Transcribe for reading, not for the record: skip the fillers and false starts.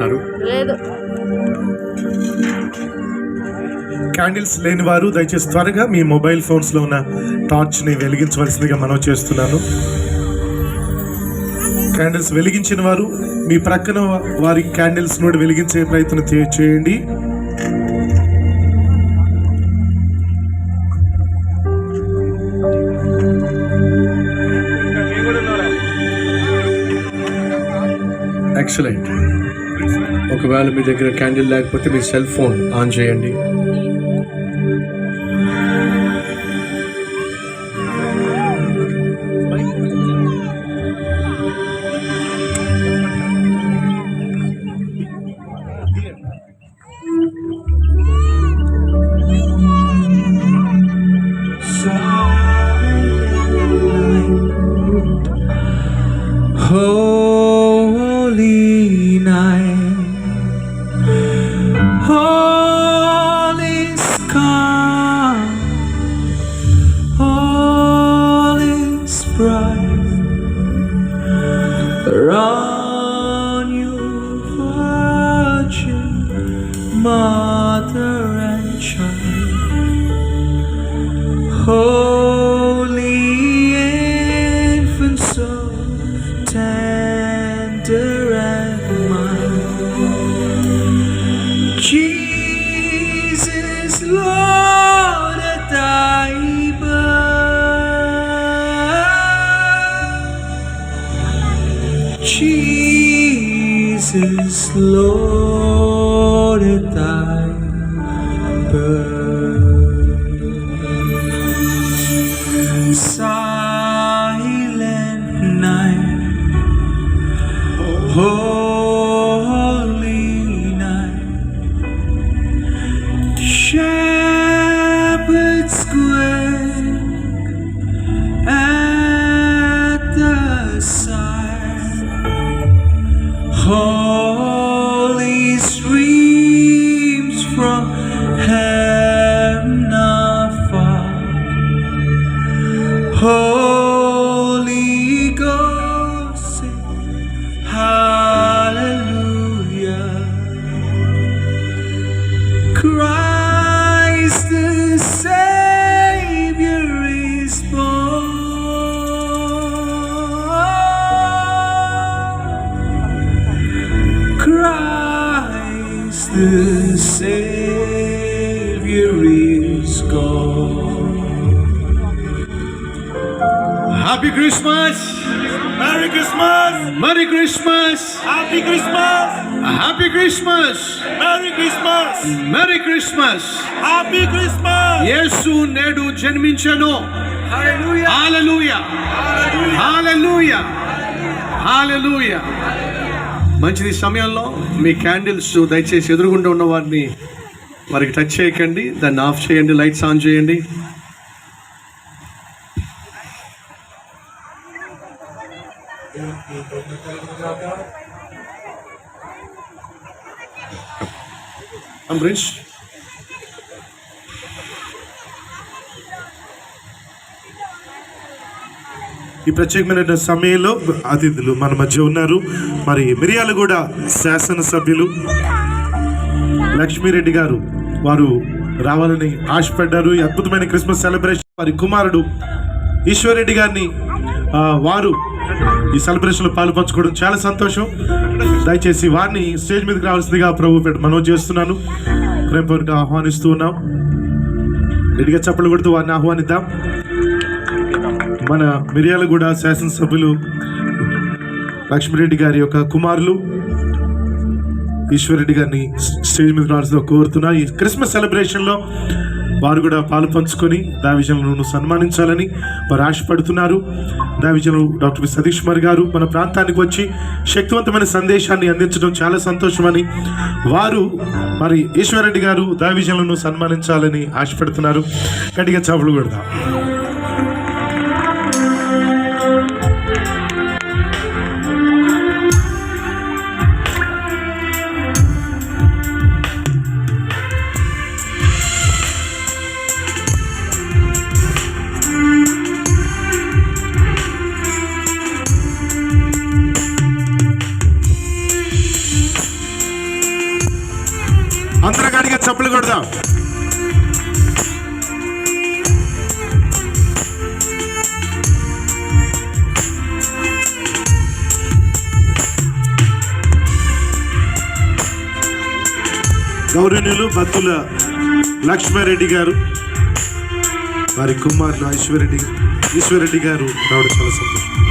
వెలిగిస్తారు? లేదు. క్యాండిల్స్ లేని వారు దయచేసి త్వరగా మీ మొబైల్ ఫోన్స్లో ఉన్న టార్చ్ని వెలిగించవలసిందిగా మనం చేస్తున్నాను. క్యాండిల్స్ వెలిగించిన వారు మీ ప్రక్కన వారి క్యాండిల్స్ నుండి వెలిగించే ప్రయత్నం చేయండి. ఎక్సలెంట్. ఒకవేళ మీ దగ్గర క్యాండిల్ లేకపోతే మీ సెల్ ఫోన్ ఆన్ చేయండి. Holy night, all is calm, all is bright around you, Virgin Mother and Child. Holy infant, so tender and mild, Jesus, Lord, at thy birth, Jesus, Lord, at thy birth. Silent night, holy night, shepherds quake at the sight, holy streams from heaven afar, Holy Ghost, sing hallelujah. Christ the Savior is born. Christ the Savior is gone. Happy Christmas. Merry Christmas! Merry Christmas. Happy Christmas! Happy Christmas. Merry Christmas! Merry Christmas. Happy Christmas! యేసు నేడు జన్మించెను. Hallelujah. హల్లెలూయా, హల్లెలూయా, హల్లెలూయా. మంచిది. సమయంలో మీ candles దయచేసి ఎదురుగుండా ఉన్న వారిని వారికి టచ్ చేయకండి, దాన్ని ఆఫ్ చేయండి, లైట్స్ ఆన్ చేయండి. అంబరీష్, ఈ ప్రత్యేకమైన సమయంలో అతిథులు మన మధ్య ఉన్నారు. మరి మిర్యాలగూడ శాసనసభ్యులు లక్ష్మీరెడ్డి గారు వారు రావాలని ఆశపడ్డారు. ఈ అద్భుతమైన క్రిస్మస్ సెలబ్రేషన్ వారి కుమారుడు ఈశ్వర్రెడ్డి గారిని వారు ఈ సెలబ్రేషన్లో పాల్పంచుకోవడం చాలా సంతోషం. దయచేసి వారిని స్టేజ్ మీదకి రావాల్సిందిగా ప్రభు పేట మనవి చేస్తున్నాను. ప్రేమపూర్వకంగా ఆహ్వానిస్తూ ఉన్నాం. రెడ్డిగా చప్పలు కొడుతూ వారిని ఆహ్వానిద్దాం. మన మిర్యాలగూడ శాసనసభ్యులు లక్ష్మీరెడ్డి గారి యొక్క కుమారులు ఈశ్వర్రెడ్డి గారిని స్టేజ్ మీద రావాల్సిందిగా కోరుతున్నా. ఈ క్రిస్మస్ సెలబ్రేషన్లో వారు కూడా పాలు పంచుకొని దైవజనులను సన్మానించాలని వారు ఆశపడుతున్నారు. దైవజనులు డాక్టర్ సతీష్ కుమార్ గారు మన ప్రాంతానికి వచ్చి శక్తివంతమైన సందేశాన్ని అందించడం చాలా సంతోషమని వారు మరి ఈశ్వర్రెడ్డి గారు దైవజనులను సన్మానించాలని ఆశపడుతున్నారు. గట్టిగా చప్పట్లు కొడదాం. అందరూ గట్టిగా చప్పలు కొడదాం. గౌరవనీయులు బత్తుల లక్ష్మారెడ్డి గారు, వారి కుమారులు ఈశ్వరెడ్డి గారు రావడం చాలా సంతోషం.